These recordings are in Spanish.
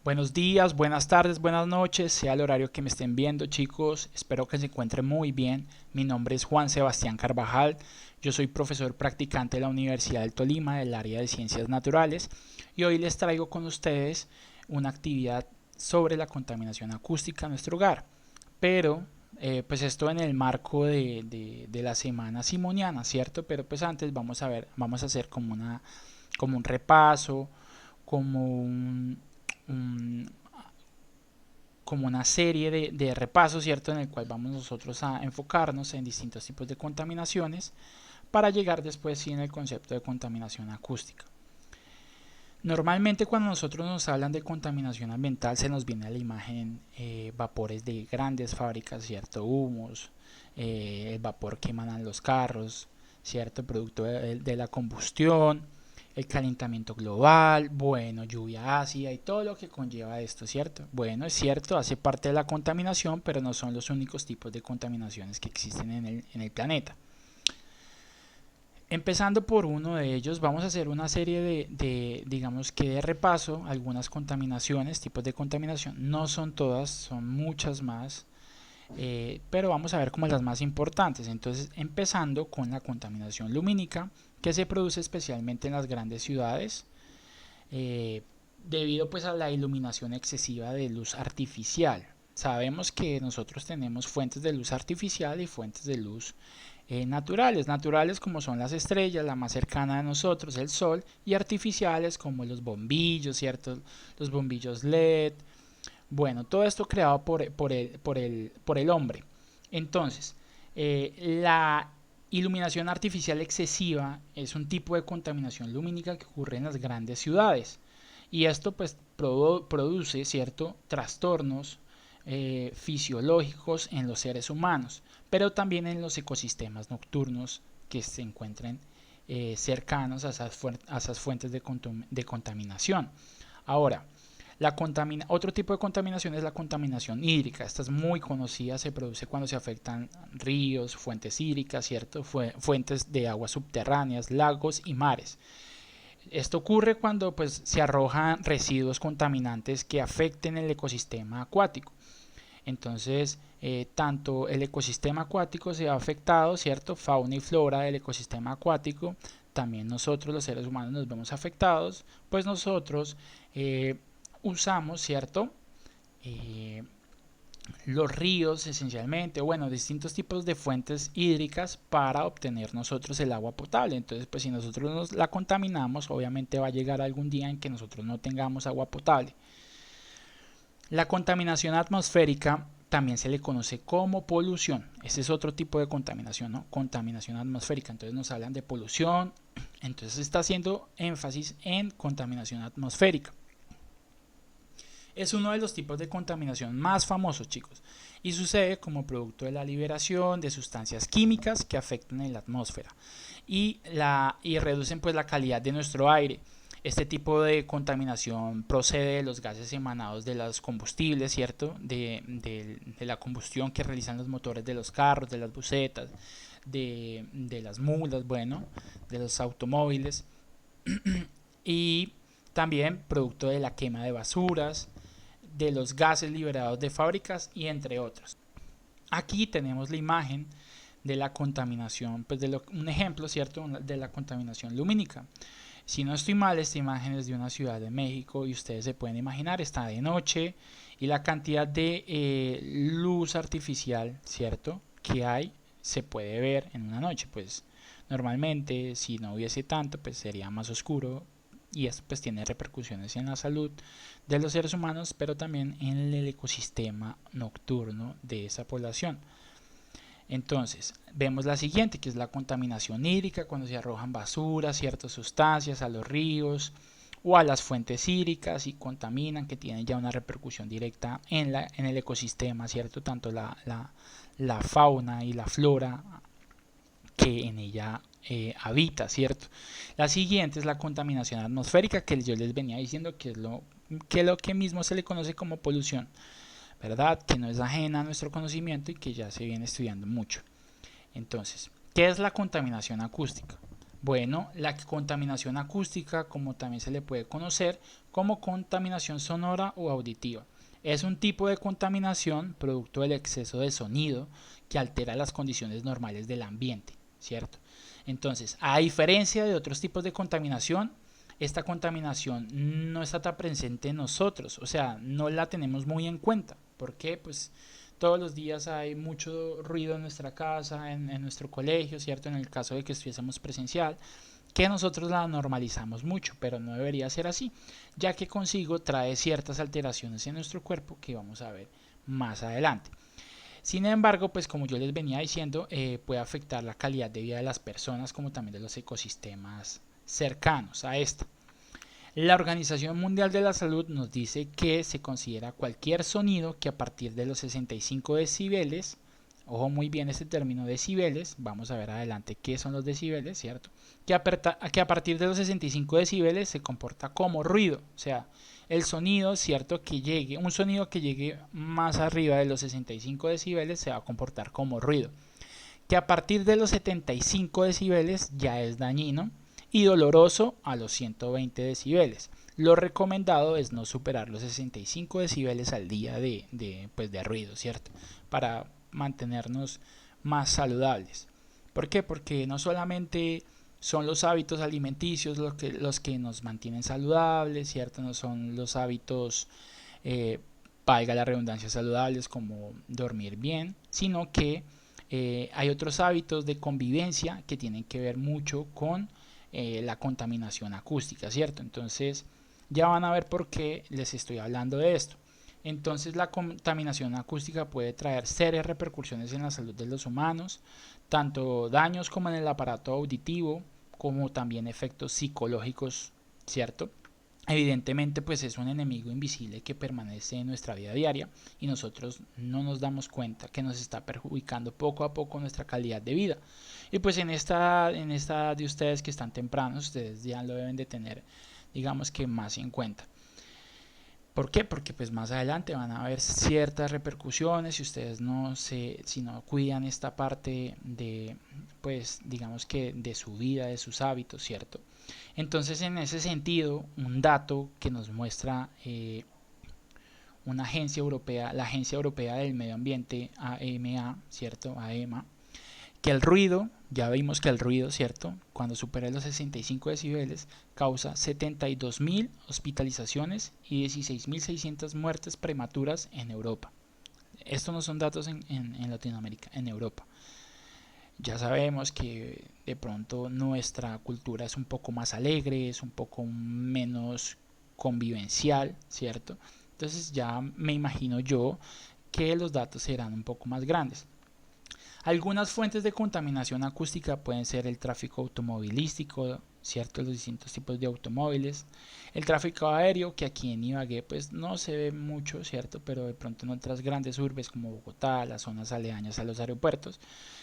Buenos días, buenas tardes, buenas noches, sea el horario que me estén viendo, chicos. Espero que se encuentren muy bien. Mi nombre es Juan Sebastián Carvajal. Yo soy profesor practicante de la Universidad del Tolima del área de Ciencias Naturales y hoy les traigo con ustedes una actividad sobre la contaminación acústica en nuestro hogar. Pero pues esto en el marco de la semana simoniana, ¿cierto? Pero pues antes vamos a hacer como un repaso, como un, como una serie de repasos, ¿cierto? En el cual vamos nosotros a enfocarnos en distintos tipos de contaminaciones para llegar después sí en el concepto de contaminación acústica. Normalmente cuando nosotros nos hablan de contaminación ambiental se nos viene a la imagen vapores de grandes fábricas, ¿cierto? Humos, el vapor que emanan los carros, ¿cierto? Producto de la combustión, el calentamiento global, bueno, lluvia ácida y todo lo que conlleva esto, ¿cierto? Bueno, es cierto, hace parte de la contaminación, pero no son los únicos tipos de contaminaciones que existen en el planeta. Empezando por uno de ellos, vamos a hacer una serie digamos que de repaso, algunas contaminaciones, tipos de contaminación. No son todas, son muchas más, pero vamos a ver como las más importantes. Entonces, empezando con la contaminación lumínica, que se produce especialmente en las grandes ciudades, eh, debido pues a la iluminación excesiva de luz artificial. Sabemos que nosotros tenemos fuentes de luz artificial y fuentes de luz naturales como son las estrellas, la más cercana a nosotros, el Sol, y artificiales como los bombillos, ¿cierto? Los bombillos LED. Bueno, todo esto creado por el hombre. Entonces, la iluminación artificial excesiva es un tipo de contaminación lumínica que ocurre en las grandes ciudades. Y esto pues produce, ¿cierto?, trastornos fisiológicos en los seres humanos, pero también en los ecosistemas nocturnos que se encuentren cercanos a esas fuentes de contaminación. Ahora, otro tipo de contaminación es la contaminación hídrica. Esta es muy conocida, se produce cuando se afectan ríos, fuentes hídricas, ¿cierto? Fuentes de aguas subterráneas, lagos y mares. Esto ocurre cuando pues, se arrojan residuos contaminantes que afecten el ecosistema acuático. Entonces, tanto el ecosistema acuático se ha afectado, ¿cierto? Fauna y flora del ecosistema acuático. También nosotros los seres humanos nos vemos afectados, pues nosotros usamos, ¿cierto? Eh, los ríos esencialmente, bueno, distintos tipos de fuentes hídricas para obtener nosotros el agua potable. Entonces, pues si nosotros nos la contaminamos, obviamente va a llegar algún día en que nosotros no tengamos agua potable. La contaminación atmosférica también se le conoce como polución. Ese es otro tipo de contaminación, ¿no? Contaminación atmosférica. Entonces nos hablan de polución. Entonces se está haciendo énfasis en contaminación atmosférica. Es uno de los tipos de contaminación más famosos, chicos, y sucede como producto de la liberación de sustancias químicas que afectan en la atmósfera y reducen pues la calidad de nuestro aire. Este tipo de contaminación procede de los gases emanados de los combustibles, ¿cierto? De la combustión que realizan los motores de los carros, de las busetas, de las mulas, bueno, de los automóviles. Y también producto de la quema de basuras, de los gases liberados de fábricas y entre otros. Aquí tenemos la imagen de la contaminación, pues un ejemplo, ¿cierto?, de la contaminación lumínica. Si no estoy mal, esta imagen es de una ciudad de México y ustedes se pueden imaginar, está de noche y la cantidad de luz artificial, ¿cierto?, que hay se puede ver en una noche. Pues normalmente si no hubiese tanto, pues sería más oscuro y esto pues tiene repercusiones en la salud de los seres humanos, pero también en el ecosistema nocturno de esa población. Entonces, vemos la siguiente, que es la contaminación hídrica, cuando se arrojan basuras, ciertas sustancias a los ríos o a las fuentes hídricas y contaminan, que tienen ya una repercusión directa en el ecosistema, ¿cierto? Tanto la fauna y la flora que en ella habita, ¿cierto? La siguiente es la contaminación atmosférica, que yo les venía diciendo que es lo que mismo se le conoce como polución, ¿verdad? Que no es ajena a nuestro conocimiento y que ya se viene estudiando mucho. Entonces, ¿qué es la contaminación acústica? Bueno, la contaminación acústica, como también se le puede conocer como contaminación sonora o auditiva, es un tipo de contaminación producto del exceso de sonido que altera las condiciones normales del ambiente, ¿cierto? Entonces, a diferencia de otros tipos de contaminación, esta contaminación no está tan presente en nosotros, o sea, no la tenemos muy en cuenta. ¿Por qué? Pues todos los días hay mucho ruido en nuestra casa, en nuestro colegio, ¿cierto? En el caso de que estuviésemos presencial, que nosotros la normalizamos mucho, pero no debería ser así, ya que consigo trae ciertas alteraciones en nuestro cuerpo que vamos a ver más adelante. Sin embargo, pues como yo les venía diciendo, puede afectar la calidad de vida de las personas como también de los ecosistemas cercanos a esta. La Organización Mundial de la Salud nos dice que se considera cualquier sonido que a partir de los 65 decibeles, ojo muy bien este término decibeles, vamos a ver adelante qué son los decibeles, ¿cierto? Que a partir de los 65 decibeles se comporta como ruido, o sea, el sonido, ¿cierto? Que llegue, un sonido que llegue más arriba de los 65 decibeles se va a comportar como ruido. Que a partir de los 75 decibeles ya es dañino y doloroso a los 120 decibeles. Lo recomendado es no superar los 65 decibeles al día de ruido, ¿cierto? Para mantenernos más saludables. ¿Por qué? Porque no solamente son los hábitos alimenticios los que nos mantienen saludables, ¿cierto? No son los hábitos, valga la redundancia, saludables como dormir bien, sino que hay otros hábitos de convivencia que tienen que ver mucho con la contaminación acústica, ¿cierto? Entonces ya van a ver por qué les estoy hablando de esto. Entonces la contaminación acústica puede traer serias repercusiones en la salud de los humanos, tanto daños como en el aparato auditivo, como también efectos psicológicos, ¿cierto? Evidentemente pues es un enemigo invisible que permanece en nuestra vida diaria y nosotros no nos damos cuenta que nos está perjudicando poco a poco nuestra calidad de vida. Y pues en esta de ustedes que están tempranos, ustedes ya lo deben de tener, digamos que más en cuenta. ¿Por qué? Porque pues más adelante van a haber ciertas repercusiones si ustedes si no cuidan esta parte de, pues digamos que de su vida, de sus hábitos, ¿cierto? Entonces en ese sentido, un dato que nos muestra una agencia europea, la Agencia Europea del Medio Ambiente, AMA, ¿cierto? AEMA, que el ruido, ya vimos que el ruido, ¿cierto? Cuando supera los 65 decibeles, causa 72.000 hospitalizaciones y 16.600 muertes prematuras en Europa. Estos no son datos en Latinoamérica, en Europa. Ya sabemos que de pronto nuestra cultura es un poco más alegre, es un poco menos convivencial, ¿cierto? Entonces ya me imagino yo que los datos serán un poco más grandes. Algunas fuentes de contaminación acústica pueden ser el tráfico automovilístico, ¿cierto? Los distintos tipos de automóviles, el tráfico aéreo, que aquí en Ibagué pues no se ve mucho, ¿cierto? Pero de pronto en otras grandes urbes como Bogotá, las zonas aledañas a los aeropuertos,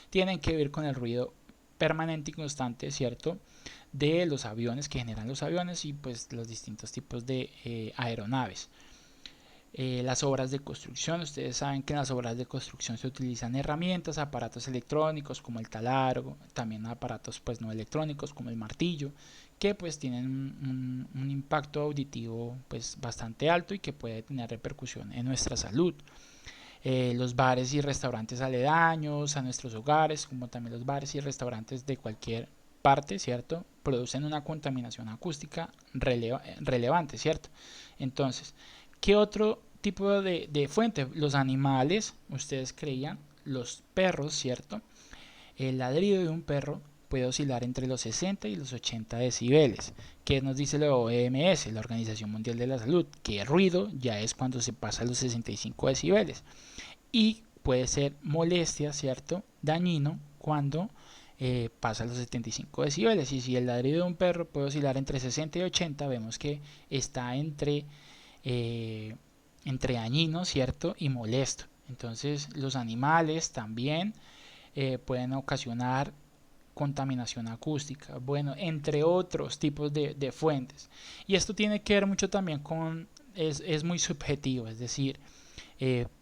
tienen que ver con el ruido permanente y constante, ¿cierto? De los aviones que generan los aviones y pues los distintos tipos de aeronaves. Las obras de construcción, ustedes saben que en las obras de construcción se utilizan herramientas, aparatos electrónicos como el taladro, también aparatos pues no electrónicos como el martillo, que pues tienen un impacto auditivo pues bastante alto y que puede tener repercusión en nuestra salud. Los bares y restaurantes aledaños a nuestros hogares, como también los bares y restaurantes de cualquier parte, ¿cierto? Producen una contaminación acústica relevante, ¿cierto? Entonces, ¿qué otro tipo de fuente? Los animales, ustedes creían, los perros, ¿cierto? El ladrido de un perro puede oscilar entre los 60 y los 80 decibeles. ¿Qué nos dice la OMS, la Organización Mundial de la Salud? Que ruido ya es cuando se pasa los 65 decibeles. Y puede ser molestia, ¿cierto? Dañino cuando pasa los 75 decibeles. Y si el ladrido de un perro puede oscilar entre 60 y 80, vemos que está eh, entre dañino, ¿cierto? Y molesto. Entonces los animales también pueden ocasionar contaminación acústica, bueno, entre otros tipos de fuentes. Y esto tiene que ver mucho también con, es muy subjetivo, es decir,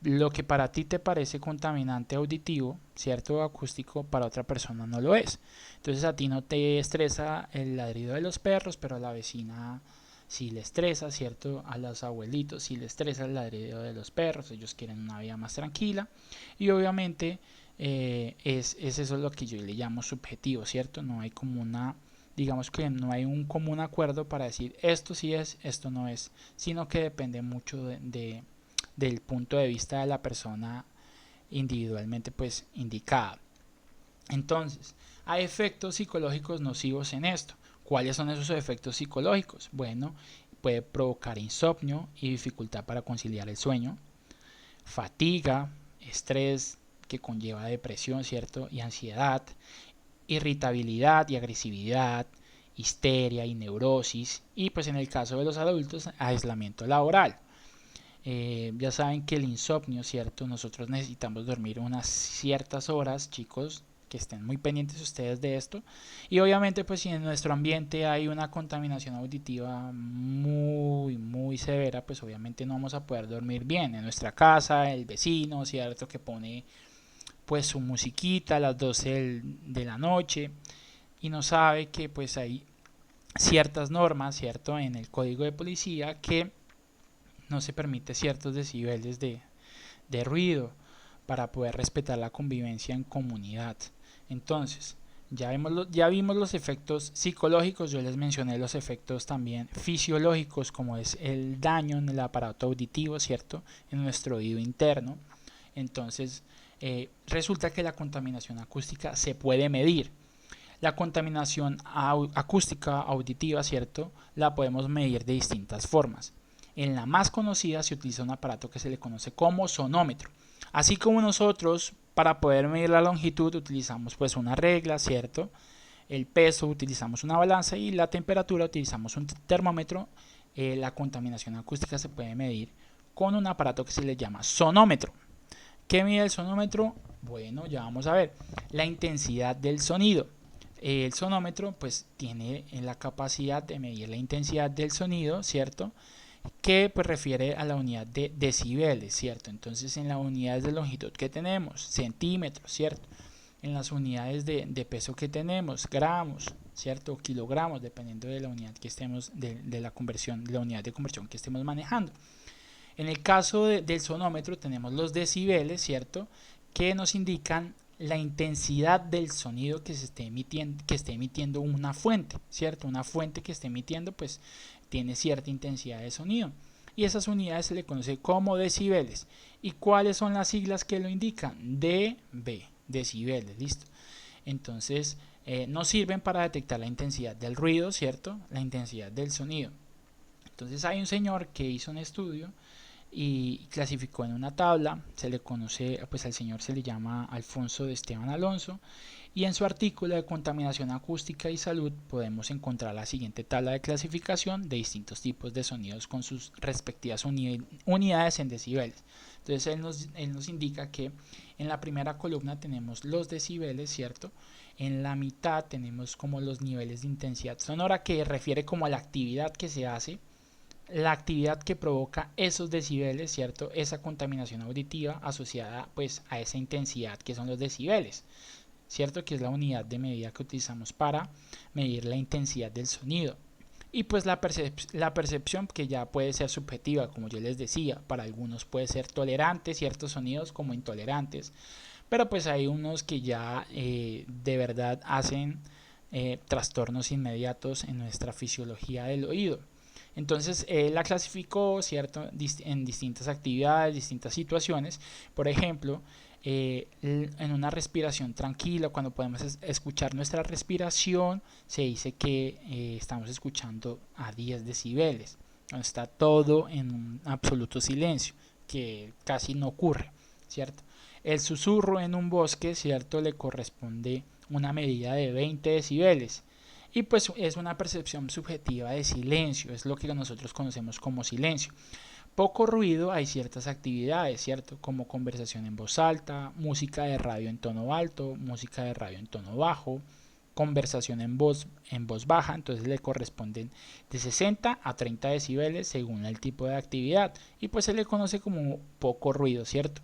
Lo que para ti te parece contaminante auditivo, cierto, o acústico, para otra persona no lo es. Entonces a ti no te estresa el ladrido de los perros, pero a la vecina sí le estresa, cierto, a los abuelitos sí le estresa el ladrido de los perros, ellos quieren una vida más tranquila y obviamente es eso lo que yo le llamo subjetivo, cierto, no hay como una, digamos que no hay un común acuerdo para decir esto sí es, esto no es, sino que depende mucho del punto de vista de la persona individualmente pues indicada. Entonces, hay efectos psicológicos nocivos en esto. ¿Cuáles son esos efectos psicológicos? Bueno, puede provocar insomnio y dificultad para conciliar el sueño, fatiga, estrés que conlleva depresión, ¿cierto? Y ansiedad, irritabilidad y agresividad, histeria y neurosis, y pues en el caso de los adultos, aislamiento laboral. Ya saben que el insomnio, ¿cierto? Nosotros necesitamos dormir unas ciertas horas, chicos, que estén muy pendientes ustedes de esto. Y obviamente, pues si en nuestro ambiente hay una contaminación auditiva muy severa, pues obviamente no vamos a poder dormir bien. En nuestra casa, el vecino, ¿cierto? Que pone pues su musiquita a las 12 de la noche y no sabe que pues hay ciertas normas, ¿cierto? En el código de policía que no se permite ciertos decibeles de ruido para poder respetar la convivencia en comunidad. Entonces, ya vimos los efectos psicológicos, yo les mencioné los efectos también fisiológicos, como es el daño en el aparato auditivo, ¿cierto? En nuestro oído interno. Entonces, resulta que la contaminación acústica se puede medir. La contaminación acústica auditiva, ¿cierto? La podemos medir de distintas formas. En la más conocida se utiliza un aparato que se le conoce como sonómetro. Así como nosotros para poder medir la longitud utilizamos pues una regla, ¿cierto? El peso utilizamos una balanza y la temperatura utilizamos un termómetro. La contaminación acústica se puede medir con un aparato que se le llama sonómetro. ¿Qué mide el sonómetro? Bueno, ya vamos a ver. La intensidad del sonido. El sonómetro pues tiene la capacidad de medir la intensidad del sonido, ¿cierto? Que pues refiere a la unidad de decibeles, ¿cierto? Entonces en las unidades de longitud que tenemos, centímetros, ¿cierto? En las unidades de peso que tenemos, gramos, ¿cierto? Kilogramos, dependiendo de la unidad que estemos, de la conversión, de la unidad de conversión que estemos manejando. En el caso del sonómetro tenemos los decibeles, ¿cierto? Que nos indican la intensidad del sonido que esté emitiendo una fuente, ¿cierto? Una fuente que esté emitiendo pues tiene cierta intensidad de sonido y esas unidades se le conoce como decibeles. ¿Y cuáles son las siglas que lo indican? dB, decibeles, listo. Entonces nos sirven para detectar la intensidad del ruido, ¿cierto? La intensidad del sonido. Entonces hay un señor que hizo un estudio y clasificó en una tabla, se le conoce, pues al señor se le llama Alfonso de Esteban Alonso, y en su artículo de contaminación acústica y salud podemos encontrar la siguiente tabla de clasificación de distintos tipos de sonidos con sus respectivas unidades en decibeles. Entonces él nos indica que en la primera columna tenemos los decibeles, ¿cierto? En la mitad tenemos como los niveles de intensidad sonora, que refiere como a la actividad que se hace, la actividad que provoca esos decibeles, ¿cierto? Esa contaminación auditiva asociada pues a esa intensidad que son los decibeles, ¿cierto? Que es la unidad de medida que utilizamos para medir la intensidad del sonido. Y pues la percepción que ya puede ser subjetiva, como yo les decía, para algunos puede ser tolerante ciertos sonidos como intolerantes, pero pues hay unos que ya de verdad hacen trastornos inmediatos en nuestra fisiología del oído. Entonces la clasificó, ¿cierto? En distintas actividades, distintas situaciones. Por ejemplo, en una respiración tranquila, cuando podemos escuchar nuestra respiración, se dice que estamos escuchando a 10 decibeles. Cuando está todo en un absoluto silencio, que casi no ocurre, ¿cierto? El susurro en un bosque, ¿cierto? Le corresponde una medida de 20 decibeles. Y pues es una percepción subjetiva de silencio, es lo que nosotros conocemos como silencio. Poco ruido, hay ciertas actividades, ¿cierto? Como conversación en voz alta, música de radio en tono alto, música de radio en tono bajo, conversación en voz baja, entonces le corresponden de 60 a 30 decibeles según el tipo de actividad, y pues se le conoce como poco ruido, ¿cierto?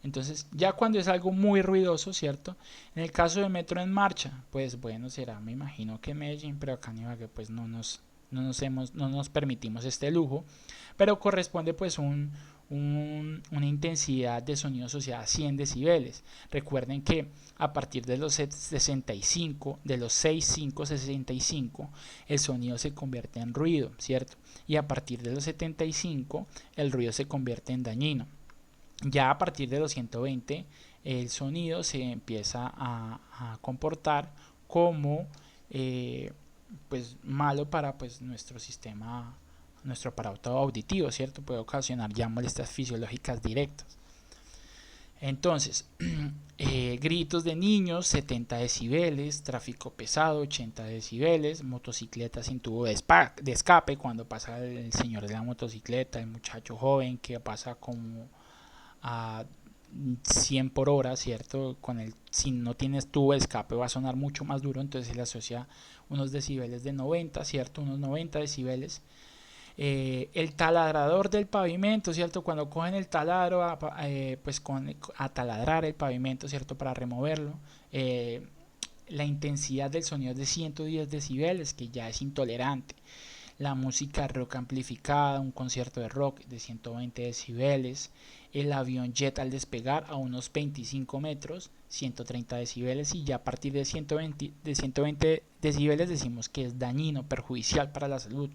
Entonces, ya cuando es algo muy ruidoso, ¿cierto? En el caso de metro en marcha, pues bueno, será, me imagino que Medellín, pero acá en Ibagué pues no nos permitimos este lujo, pero corresponde pues una intensidad de sonido asociada a 100 decibeles. Recuerden que a partir de los 65, de los 65, 65, el sonido se convierte en ruido, ¿cierto? Y a partir de los 75, el ruido se convierte en dañino. Ya a partir de los 120, el sonido se empieza a comportar como pues malo para pues nuestro sistema, nuestro aparato auditivo, ¿cierto? Puede ocasionar ya molestias fisiológicas directas. Entonces, gritos de niños, 70 decibeles, tráfico pesado, 80 decibeles, motocicleta sin tubo de escape, cuando pasa el señor de la motocicleta, el muchacho joven que pasa como a 100 por hora, ¿cierto? Si no tienes tubo de escape va a sonar mucho más duro, entonces se le asocia unos decibeles de 90, ¿cierto? Unos 90 decibeles. El taladrador del pavimento, ¿cierto? Cuando cogen el taladro pues a taladrar el pavimento, ¿cierto? Para removerlo. La intensidad del sonido es de 110 decibeles, que ya es intolerante. La música rock amplificada, un concierto de rock de 120 decibeles, el avión jet al despegar a unos 25 metros, 130 decibeles, y ya a partir de 120 decibeles decimos que es dañino, perjudicial para la salud,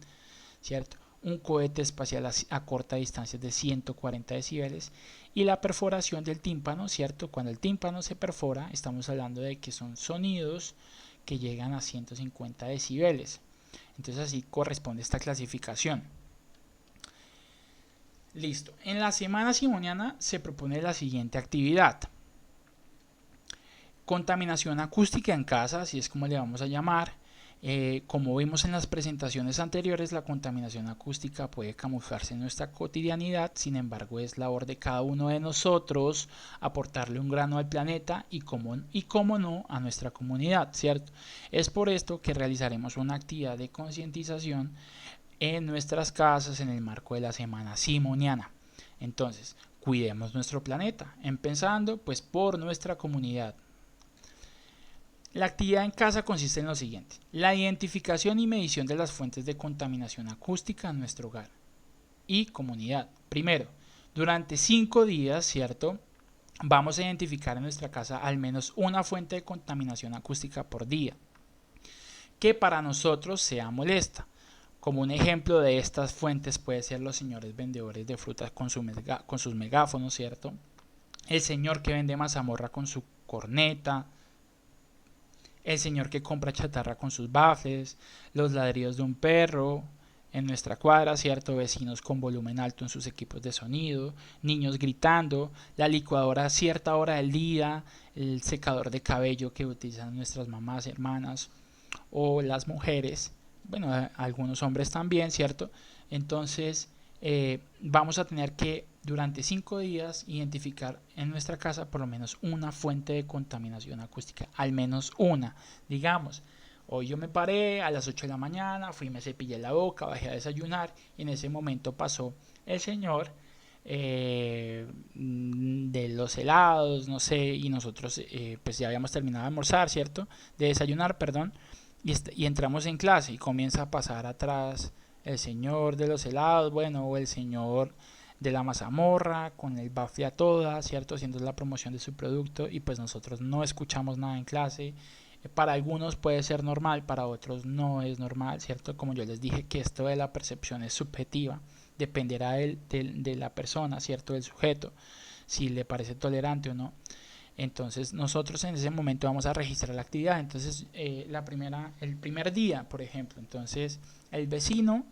¿cierto? Un cohete espacial a corta distancia de 140 decibeles, y la perforación del tímpano, ¿cierto? Cuando el tímpano se perfora, estamos hablando de que son sonidos que llegan a 150 decibeles. Entonces así corresponde esta clasificación. Listo. En la semana simoniana se propone la siguiente actividad. Contaminación acústica en casa, así es como le vamos a llamar. Como vimos en las presentaciones anteriores, la contaminación acústica puede camuflarse en nuestra cotidianidad, sin embargo es labor de cada uno de nosotros aportarle un grano al planeta y como no a nuestra comunidad, ¿cierto? Es por esto que realizaremos una actividad de concientización en nuestras casas en el marco de la semana simoniana. Entonces, cuidemos nuestro planeta, empezando pues por nuestra comunidad. La actividad en casa consiste en lo siguiente: la identificación y medición de las fuentes de contaminación acústica en nuestro hogar y comunidad. Primero, durante 5 días, ¿cierto? Vamos a identificar en nuestra casa al menos una fuente de contaminación acústica por día, que para nosotros sea molesta. Como un ejemplo de estas fuentes puede ser los señores vendedores de frutas con sus megáfonos, ¿cierto? El señor que vende mazamorra con su corneta, el señor que compra chatarra con sus bafles, los ladridos de un perro en nuestra cuadra, ¿cierto? Vecinos con volumen alto en sus equipos de sonido, niños gritando, la licuadora a cierta hora del día, el secador de cabello que utilizan nuestras mamás, hermanas o las mujeres, bueno, algunos hombres también, ¿cierto? Entonces vamos a tener que durante 5 días identificar en nuestra casa por lo menos una fuente de contaminación acústica, al menos una. Digamos, hoy yo me paré a las 8 de la mañana, fui, me cepillé la boca, bajé a desayunar y en ese momento pasó el señor de los helados, no sé, y nosotros pues ya habíamos terminado de almorzar, ¿cierto? De desayunar, perdón, y entramos en clase y comienza a pasar atrás el señor de los helados, bueno, o el señor de la mazamorra con el bafle a toda, ¿cierto? Haciendo la promoción de su producto y pues nosotros no escuchamos nada en clase. Para algunos puede ser normal, para otros no es normal, ¿cierto? Como yo les dije que esto de la percepción es subjetiva, dependerá de la persona, ¿cierto? Del sujeto, si le parece tolerante o no. Entonces nosotros en ese momento vamos a registrar la actividad. Entonces el primer día, por ejemplo, entonces el vecino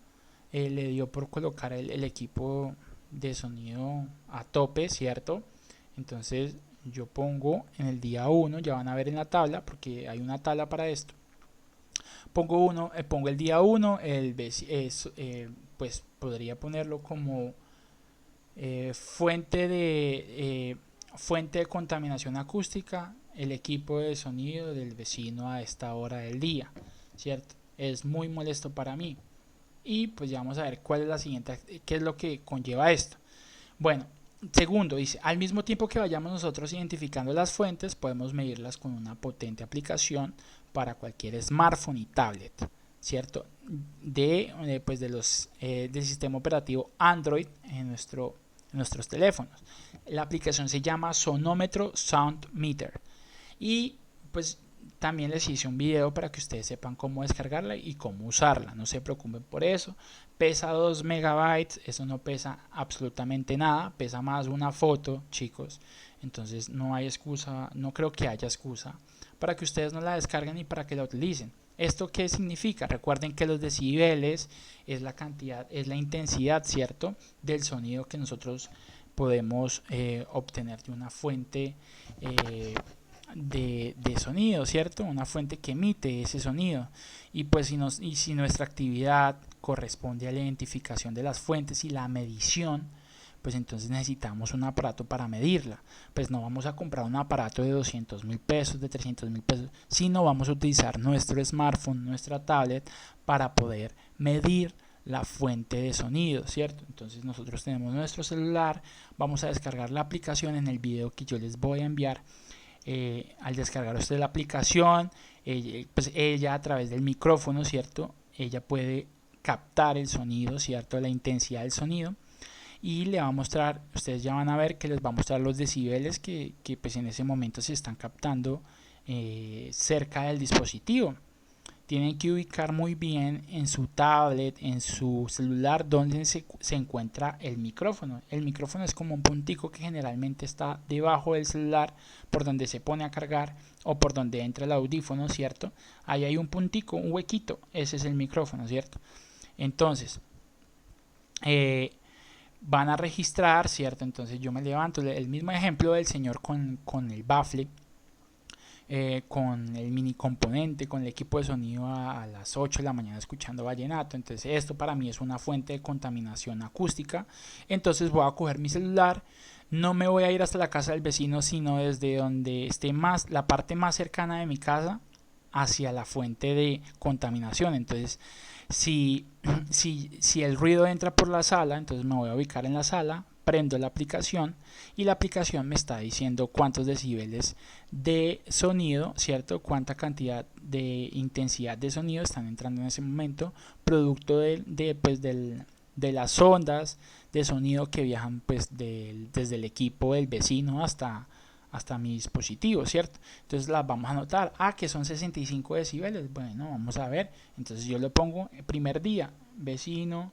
le dio por colocar el equipo de sonido a tope, ¿cierto? Entonces yo pongo en el día 1, ya van a ver en la tabla, porque hay una tabla para esto. Pongo el día 1, pues podría ponerlo como fuente de contaminación acústica el equipo de sonido del vecino a esta hora del día, ¿cierto? Es muy molesto para mí. Y pues ya vamos a ver cuál es la siguiente, qué es lo que conlleva esto. Bueno, segundo, dice, al mismo tiempo que vayamos nosotros identificando las fuentes, podemos medirlas con una potente aplicación para cualquier smartphone y tablet, ¿cierto? Pues del sistema operativo Android en nuestros teléfonos. La aplicación se llama Sonómetro Sound Meter. Y pues también les hice un video para que ustedes sepan cómo descargarla y cómo usarla. No se preocupen por eso. Pesa 2 megabytes, eso no pesa absolutamente nada, pesa más una foto, chicos. Entonces no hay excusa, no creo que haya excusa para que ustedes no la descarguen y para que la utilicen. ¿Esto qué significa? Recuerden que los decibeles es la cantidad, es la intensidad, ¿cierto? Del sonido que nosotros podemos obtener de una fuente de sonido, ¿cierto? Una fuente que emite ese sonido. Y pues si nuestra actividad corresponde a la identificación de las fuentes y la medición, pues entonces necesitamos un aparato para medirla. Pues no vamos a comprar un aparato de 200.000 pesos, de 300.000 pesos, sino vamos a utilizar nuestro smartphone, nuestra tablet, para poder medir la fuente de sonido, ¿cierto? Entonces nosotros tenemos nuestro celular, vamos a descargar la aplicación en el video que yo les voy a enviar. Al descargar usted la aplicación, pues ella a través del micrófono, ¿cierto? Ella puede captar el sonido, ¿cierto? La intensidad del sonido. Y le va a mostrar, ustedes ya van a ver que les va a mostrar los decibeles que pues en ese momento se están captando cerca del dispositivo. Tienen que ubicar muy bien en su tablet, en su celular, donde se encuentra el micrófono. El micrófono es como un puntico que generalmente está debajo del celular, por donde se pone a cargar o por donde entra el audífono, ¿cierto? Ahí hay un puntico, un huequito, ese es el micrófono, ¿cierto? Entonces, van a registrar, ¿cierto? Entonces yo me levanto, el mismo ejemplo del señor con el bafle. Con el mini componente, con el equipo de sonido a las 8 de la mañana escuchando vallenato. Entonces esto para mí es una fuente de contaminación acústica. Entonces voy a coger mi celular, no me voy a ir hasta la casa del vecino, sino desde donde esté más, la parte más cercana de mi casa hacia la fuente de contaminación. Entonces si el ruido entra por la sala, entonces me voy a ubicar en la sala, prendo la aplicación y la aplicación me está diciendo cuántos decibeles de sonido, ¿cierto? Cuánta cantidad de intensidad de sonido están entrando en ese momento, producto de las ondas de sonido que viajan pues desde el equipo del vecino hasta mi dispositivo, ¿cierto? Entonces las vamos a anotar, que son 65 decibeles, bueno, vamos a ver, entonces yo le pongo primer día, vecino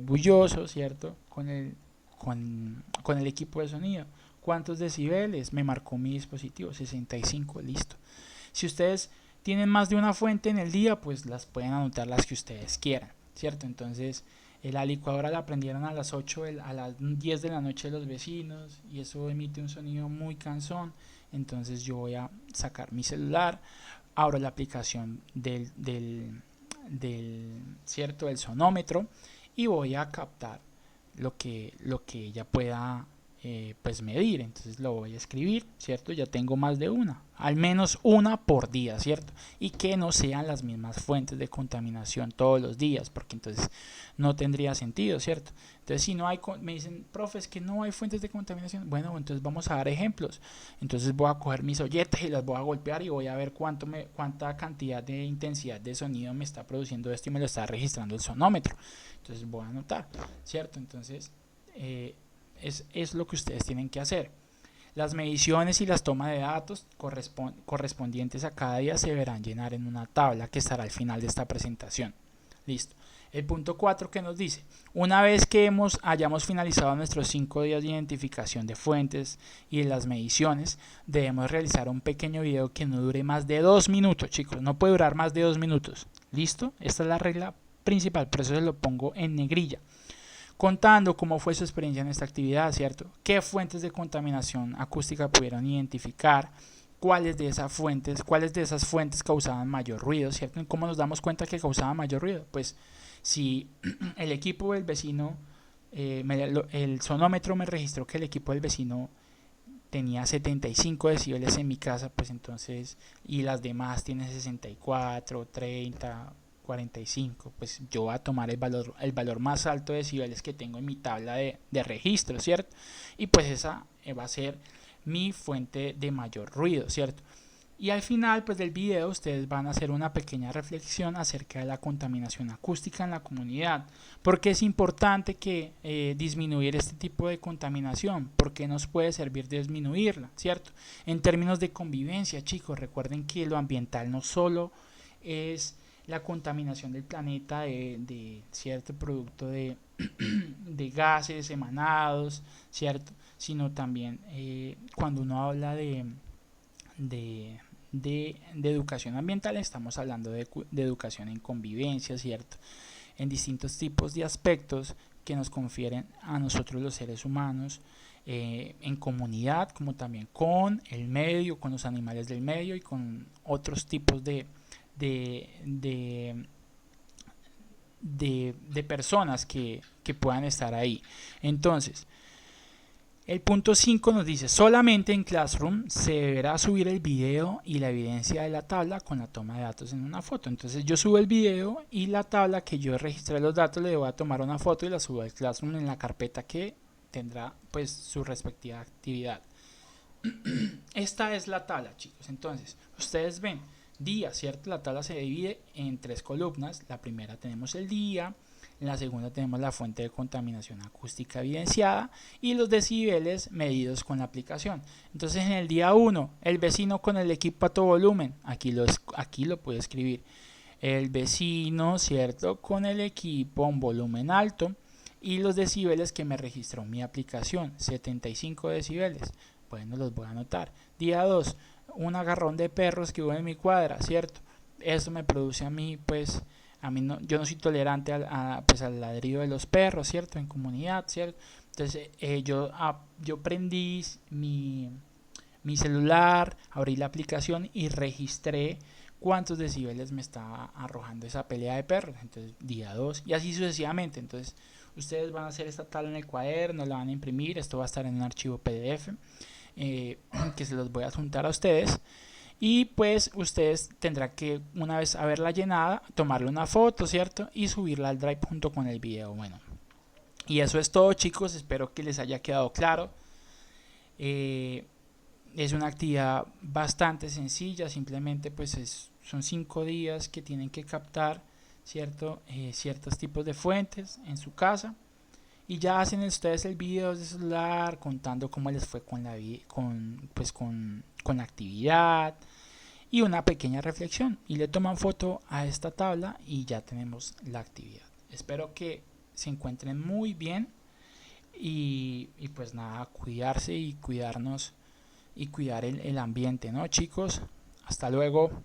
bulloso, ¿cierto? Con el equipo de sonido. ¿Cuántos decibeles? Me marcó mi dispositivo, 65, listo. Si ustedes tienen más de una fuente en el día, pues las pueden anotar las que ustedes quieran, ¿cierto? Entonces, la licuadora la prendieron a las 8, a las 10 de la noche de los vecinos y eso emite un sonido muy cansón. Entonces yo voy a sacar mi celular, abro la aplicación ¿cierto? Del sonómetro y voy a captar lo que ella pueda pues medir. Entonces lo voy a escribir, ¿cierto? Ya tengo más de una, al menos una por día, ¿cierto? Y que no sean las mismas fuentes de contaminación todos los días, porque entonces no tendría sentido, ¿cierto? Entonces si no hay, me dicen, profe, es que no hay fuentes de contaminación. Bueno, entonces vamos a dar ejemplos. Entonces voy a coger mis olletas y las voy a golpear y voy a ver cuánta cantidad de intensidad de sonido me está produciendo esto y me lo está registrando el sonómetro. Entonces voy a anotar, ¿cierto? Entonces es lo que ustedes tienen que hacer. Las mediciones y las tomas de datos correspondientes a cada día se deberán llenar en una tabla que estará al final de esta presentación. Listo. El punto 4 que nos dice, una vez que hayamos finalizado nuestros 5 días de identificación de fuentes y de las mediciones, debemos realizar un pequeño video que no dure más de 2 minutos, chicos, no puede durar más de 2 minutos. ¿Listo? Esta es la regla principal, por eso se lo pongo en negrilla. Contando cómo fue su experiencia en esta actividad, ¿cierto? ¿Qué fuentes de contaminación acústica pudieron identificar? ¿Cuáles de esas fuentes causaban mayor ruido, ¿cierto? ¿Cómo nos damos cuenta que causaban mayor ruido? Pues si el equipo del vecino, el sonómetro me registró que el equipo del vecino tenía 75 decibeles en mi casa, pues entonces, y las demás tienen 64, 30, 45, pues yo voy a tomar el valor más alto de decibeles que tengo en mi tabla de registro, ¿cierto? Y pues esa va a ser mi fuente de mayor ruido, ¿cierto? Y al final pues del video ustedes van a hacer una pequeña reflexión acerca de la contaminación acústica en la comunidad. ¿Por qué es importante que disminuir este tipo de contaminación? ¿Por qué nos puede servir disminuirla? ¿Cierto? En términos de convivencia, chicos, recuerden que lo ambiental no solo es la contaminación del planeta de cierto producto de gases emanados, ¿cierto? Sino también cuando uno habla de, de educación ambiental, estamos hablando de educación en convivencia, ¿cierto? En distintos tipos de aspectos que nos confieren a nosotros los seres humanos en comunidad, como también con el medio, con los animales del medio y con otros tipos de, de, de personas que puedan estar ahí. Entonces, el punto 5 nos dice, solamente en Classroom se deberá subir el video y la evidencia de la tabla con la toma de datos en una foto. Entonces yo subo el video y la tabla que yo registré los datos le voy a tomar una foto y la subo al Classroom en la carpeta que tendrá pues su respectiva actividad. Esta es la tabla, chicos. Entonces, ustedes ven día, ¿cierto? La tabla se divide en 3 columnas. La primera tenemos el día, en la segunda tenemos la fuente de contaminación acústica evidenciada y los decibeles medidos con la aplicación. Entonces en el día 1, el vecino con el equipo a todo volumen, aquí lo puedo escribir. El vecino, ¿cierto? Con el equipo a un volumen alto y los decibeles que me registró mi aplicación, 75 decibeles. Bueno, los voy a anotar. Día 2, un agarrón de perros que hubo en mi cuadra, ¿cierto? Eso me produce a mí, pues, a mí no, yo no soy tolerante pues, al ladrido de los perros, ¿cierto? En comunidad, ¿cierto? Entonces yo prendí mi celular, abrí la aplicación y registré cuántos decibeles me estaba arrojando esa pelea de perros. Entonces día 2 y así sucesivamente. Entonces ustedes van a hacer esta tabla en el cuaderno, la van a imprimir, esto va a estar en un archivo PDF que se los voy a juntar a ustedes. Y pues ustedes tendrán que, una vez haberla llenada, tomarle una foto, ¿cierto? Y subirla al Drive junto con el video. Bueno, y eso es todo, chicos. Espero que les haya quedado claro. Es una actividad bastante sencilla. Simplemente pues son 5 días que tienen que captar, ¿cierto? Ciertos tipos de fuentes en su casa. Y ya hacen ustedes el video de celular contando cómo les fue con la actividad y una pequeña reflexión y le toman foto a esta tabla y ya tenemos la actividad. Espero que se encuentren muy bien y pues nada, cuidarse y cuidarnos y cuidar el ambiente, ¿no, chicos? Hasta luego.